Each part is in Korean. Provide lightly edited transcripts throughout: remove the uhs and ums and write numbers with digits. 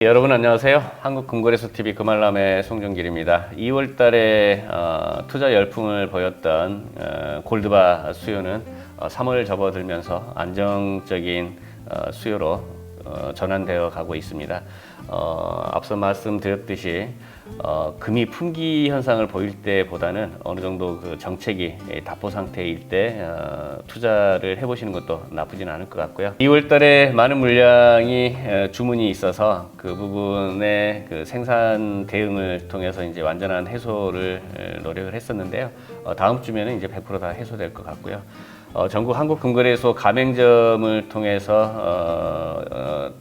여러분 안녕하세요. 한국금거래소TV 금알람의 송정길입니다. 2월 달에 투자 열풍을 보였던 골드바 수요는 3월 접어들면서 안정적인 수요로 전환되어 가고 있습니다. 앞서 말씀드렸듯이 금이 품귀 현상을 보일 때보다는 어느 정도 그 정책이 답보 상태일 때 투자를 해보시는 것도 나쁘진 않을 것 같고요. 2월 달에 많은 물량이 주문이 있어서 그 부분의 그 생산 대응을 통해서 이제 완전한 해소를 노력을 했었는데요. 다음 주면은 이제 100% 다 해소될 것 같고요. 전국 한국금거래소 가맹점을 통해서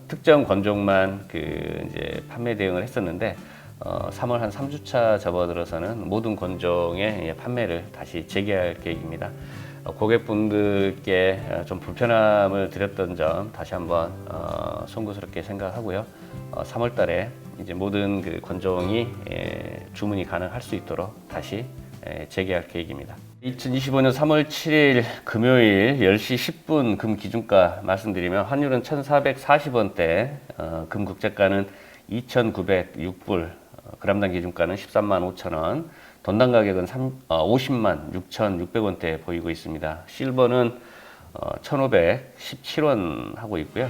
특정 건종만 그 이제 판매 대응을 했었는데 3월 한 3주차 접어들어서는 모든 건종의 판매를 다시 재개할 계획입니다. 고객분들께 좀 불편함을 드렸던 점 다시 한번 송구스럽게 생각하고요. 3월 달에 이제 모든 그 건종이 주문이 가능할 수 있도록 다시 재개할 계획입니다. 2025년 3월 7일 금요일 10시 10분 금 기준가 말씀드리면 환율은 1,440원대, 금 국제가는 2,906불, 그람당 기준가는 13만 5천원, 돈당 가격은 50만 6,600원대 보이고 있습니다. 실버는 1,517원 하고 있고요.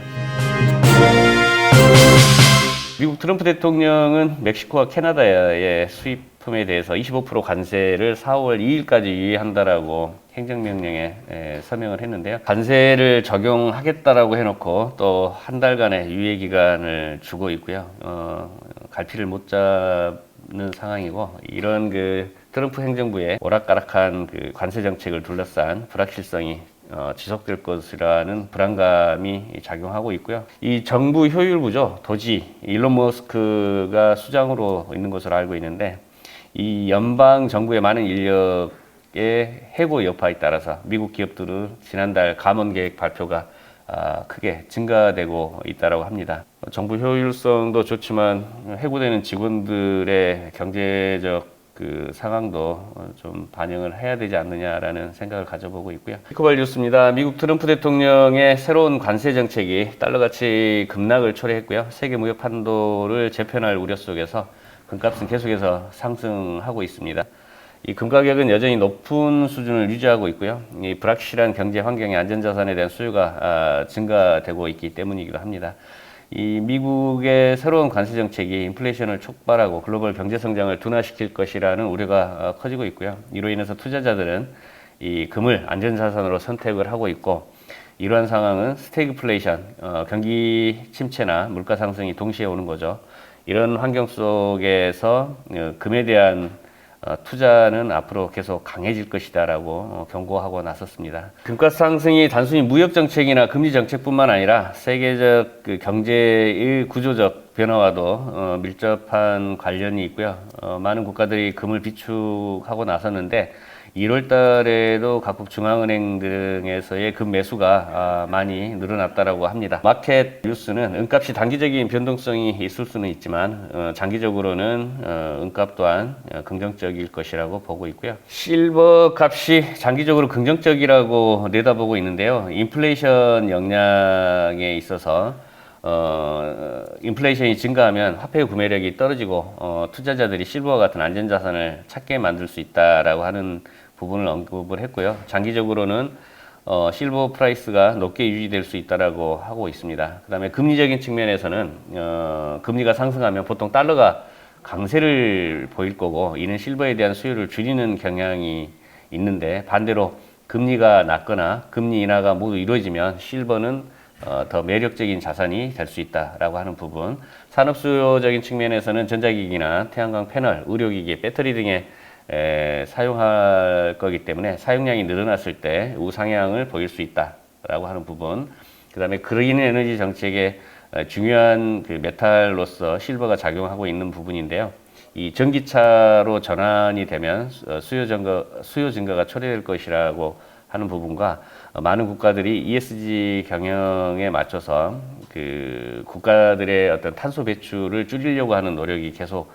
미국 트럼프 대통령은 멕시코와 캐나다의 수입품에 대해서 25% 관세를 4월 2일까지 유예한다라고 행정명령에 서명을 했는데요. 관세를 적용하겠다라고 해놓고 또 한 달간의 유예 기간을 주고 있고요. 갈피를 못 잡는 상황이고, 이런 그 트럼프 행정부의 오락가락한 그 관세 정책을 둘러싼 불확실성이 지속될 것이라는 불안감이 작용하고 있고요. 이 정부 효율부죠. 도지 일론 머스크가 수장으로 있는 것으로 알고 있는데, 이 연방 정부의 많은 인력의 해고 여파에 따라서 미국 기업들은 지난달 감원 계획 발표가 크게 증가되고 있다고 합니다. 정부 효율성도 좋지만 해고되는 직원들의 경제적 그 상황도 좀 반영을 해야 되지 않느냐라는 생각을 가져보고 있고요. 피코발 뉴스입니다. 미국 트럼프 대통령의 새로운 관세 정책이 달러 가치 급락을 초래했고요. 세계 무역 판도를 재편할 우려 속에서 금값은 계속해서 상승하고 있습니다. 이 금 가격은 여전히 높은 수준을 유지하고 있고요. 이 불확실한 경제 환경의 안전자산에 대한 수요가 증가되고 있기 때문이기도 합니다. 이 미국의 새로운 관세 정책이 인플레이션을 촉발하고 글로벌 경제 성장을 둔화시킬 것이라는 우려가 커지고 있고요. 이로 인해서 투자자들은 이 금을 안전자산으로 선택을 하고 있고, 이러한 상황은 스태그플레이션, 경기 침체나 물가 상승이 동시에 오는 거죠. 이런 환경 속에서 금에 대한 투자는 앞으로 계속 강해질 것이다라고 경고하고 나섰습니다. 금가 상승이 단순히 무역 정책이나 금리 정책뿐만 아니라 세계적 그 경제의 구조적 변화와도 밀접한 관련이 있고요. 많은 국가들이 금을 비축하고 나섰는데 1월 달에도 각국 중앙은행 등에서의 금 매수가 많이 늘어났다고 합니다. 마켓 뉴스는 은값이 단기적인 변동성이 있을 수는 있지만 장기적으로는 은값 또한 긍정적일 것이라고 보고 있고요. 실버 값이 장기적으로 긍정적이라고 내다보고 있는데요. 인플레이션 영향에 있어서 인플레이션이 증가하면 화폐의 구매력이 떨어지고 투자자들이 실버와 같은 안전자산을 찾게 만들 수 있다라고 하는 부분을 언급을 했고요. 장기적으로는 실버 프라이스가 높게 유지될 수 있다라고 하고 있습니다. 그 다음에 금리적인 측면에서는 금리가 상승하면 보통 달러가 강세를 보일 거고, 이는 실버에 대한 수요를 줄이는 경향이 있는데, 반대로 금리가 낮거나 금리 인하가 모두 이루어지면 실버는 더 매력적인 자산이 될 수 있다라고 하는 부분. 산업 수요적인 측면에서는 전자기기나 태양광 패널, 의료기기, 배터리 등에 사용할 거기 때문에 사용량이 늘어났을 때 우상향을 보일 수 있다라고 하는 부분. 그 다음에 그린 에너지 정책의 중요한 그 메탈로서 실버가 작용하고 있는 부분인데요. 이 전기차로 전환이 되면 수요 증가가 초래될 것이라고 하는 부분과, 많은 국가들이 ESG 경영에 맞춰서 그 국가들의 어떤 탄소 배출을 줄이려고 하는 노력이 계속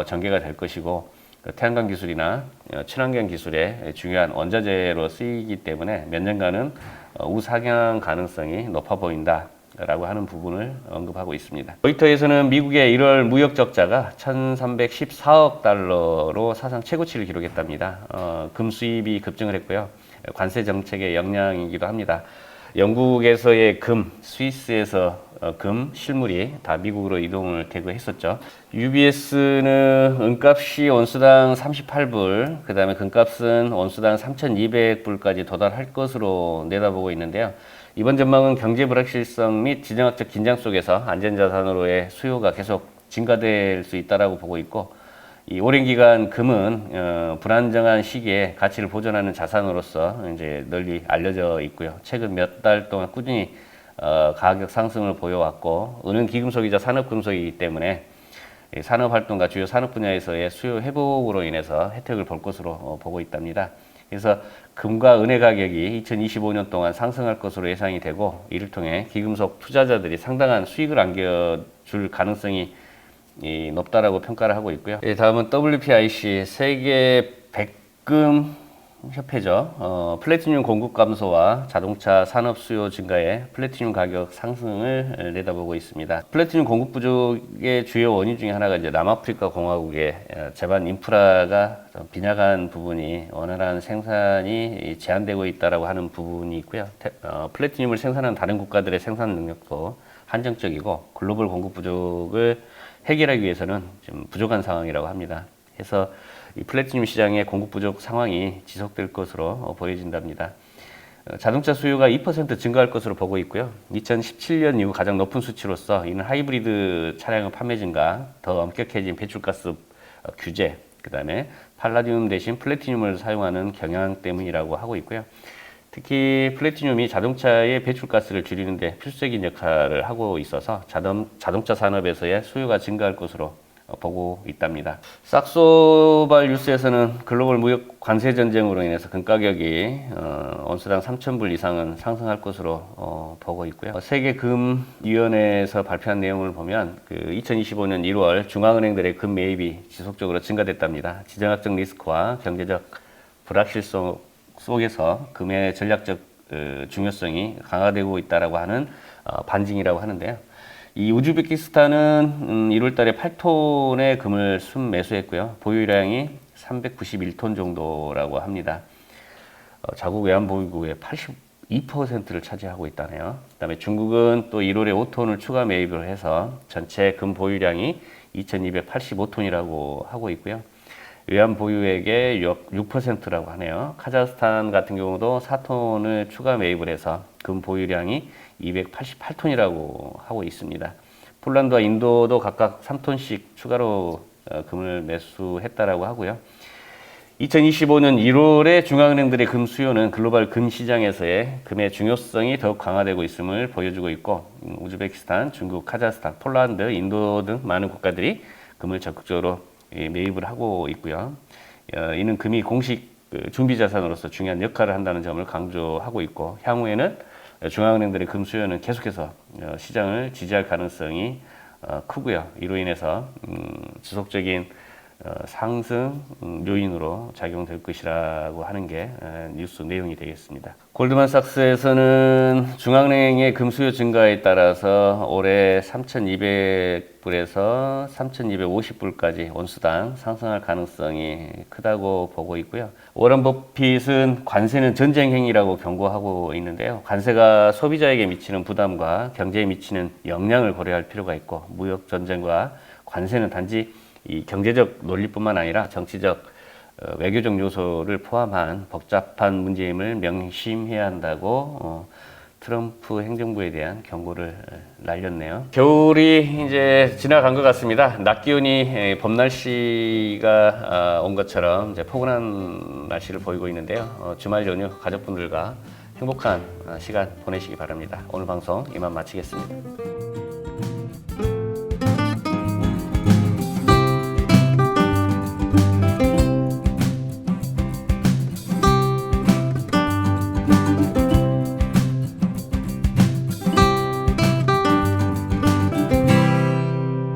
전개가 될 것이고, 태양광 기술이나 친환경 기술의 중요한 원자재로 쓰이기 때문에 몇 년간은 우상향 가능성이 높아 보인다 라고 하는 부분을 언급하고 있습니다. 로이터에서는 미국의 1월 무역 적자가 1314억 달러로 사상 최고치를 기록했답니다. 금 수입이 급증을 했고요. 관세 정책의 영향이기도 합니다. 영국에서의 금, 스위스에서 금, 실물이 다 미국으로 이동을 되고 했었죠. UBS는 은값이 온수당 38불, 그 다음에 금값은 온수당 3,200불까지 도달할 것으로 내다보고 있는데요. 이번 전망은 경제 불확실성 및 지정학적 긴장 속에서 안전자산으로의 수요가 계속 증가될 수 있다고 보고 있고, 이 오랜 기간 금은 불안정한 시기에 가치를 보존하는 자산으로서 이제 널리 알려져 있고요. 최근 몇 달 동안 꾸준히 가격 상승을 보여왔고, 은은 기금속이자 산업금속이기 때문에 산업활동과 주요 산업 분야에서의 수요 회복으로 인해서 혜택을 볼 것으로 보고 있답니다. 그래서 금과 은의 가격이 2025년 동안 상승할 것으로 예상이 되고, 이를 통해 기금속 투자자들이 상당한 수익을 안겨줄 가능성이 높다라고 평가를 하고 있고요. 다음은 WPIC 세계 백금 협회죠. 플래티늄 공급 감소와 자동차 산업 수요 증가에 플래티늄 가격 상승을 내다보고 있습니다. 플래티늄 공급 부족의 주요 원인 중에 하나가 이제 남아프리카 공화국의 제반 인프라가 빈약한 부분이 원활한 생산이 제한되고 있다라고 하는 부분이 있고요. 플래티늄을 생산하는 다른 국가들의 생산 능력도 한정적이고 글로벌 공급 부족을 해결하기 위해서는 좀 부족한 상황이라고 합니다. 그래서 이 플래티늄 시장의 공급 부족 상황이 지속될 것으로 보여진답니다. 자동차 수요가 2% 증가할 것으로 보고 있고요. 2017년 이후 가장 높은 수치로서 이는 하이브리드 차량의 판매 증가, 더 엄격해진 배출가스 규제, 그 다음에 팔라디움 대신 플래티늄을 사용하는 경향 때문이라고 하고 있고요. 특히 플래티늄이 자동차의 배출가스를 줄이는 데 필수적인 역할을 하고 있어서 자동차 산업에서의 수요가 증가할 것으로 보고 있답니다. 싹소발 뉴스에서는 글로벌 무역 관세 전쟁으로 인해서 금 가격이 온수당 3,000불 이상은 상승할 것으로 보고 있고요. 세계금위원회에서 발표한 내용을 보면 2025년 1월 중앙은행들의 금 매입이 지속적으로 증가됐답니다. 지정학적 리스크와 경제적 불확실성 속에서 금의 전략적 중요성이 강화되고 있다라고 하는 반증이라고 하는데요. 이 우즈베키스탄은 1월 달에 8톤의 금을 순매수했고요. 보유량이 391톤 정도라고 합니다. 자국 외환 보유국의 82%를 차지하고 있다네요. 그다음에 중국은 또 1월에 5톤을 추가 매입을 해서 전체 금 보유량이 2,285톤이라고 하고 있고요. 외환 보유액의 6%라고 하네요. 카자흐스탄 같은 경우도 4톤을 추가 매입을 해서 금 보유량이 288톤이라고 하고 있습니다. 폴란드와 인도도 각각 3톤씩 추가로 금을 매수했다라고 하고요. 2025년 1월에 중앙은행들의 금 수요는 글로벌 금 시장에서의 금의 중요성이 더욱 강화되고 있음을 보여주고 있고, 우즈베키스탄, 중국, 카자흐스탄, 폴란드, 인도 등 많은 국가들이 금을 적극적으로 매입을 하고 있고요. 이는 금이 공식 준비 자산으로서 중요한 역할을 한다는 점을 강조하고 있고, 향후에는 중앙은행들의 금 수요는 계속해서 시장을 지지할 가능성이 크고요. 이로 인해서 지속적인 상승 요인으로 작용될 것이라고 하는 게 뉴스 내용이 되겠습니다. 골드만삭스에서는 중앙은행의 금 수요 증가에 따라서 올해 3,200불에서 3,250불까지 온수당 상승할 가능성이 크다고 보고 있고요. 워런 버핏은 관세는 전쟁 행위라고 경고하고 있는데요. 관세가 소비자에게 미치는 부담과 경제에 미치는 영향을 고려할 필요가 있고, 무역 전쟁과 관세는 단지 이 경제적 논리뿐만 아니라 정치적, 외교적 요소를 포함한 복잡한 문제임을 명심해야 한다고 트럼프 행정부에 대한 경고를 날렸네요. 겨울이 이제 지나간 것 같습니다. 낮 기온이 봄 날씨가 온 것처럼 이제 포근한 날씨를 보이고 있는데요. 주말 연휴 가족분들과 행복한 시간 보내시기 바랍니다. 오늘 방송 이만 마치겠습니다.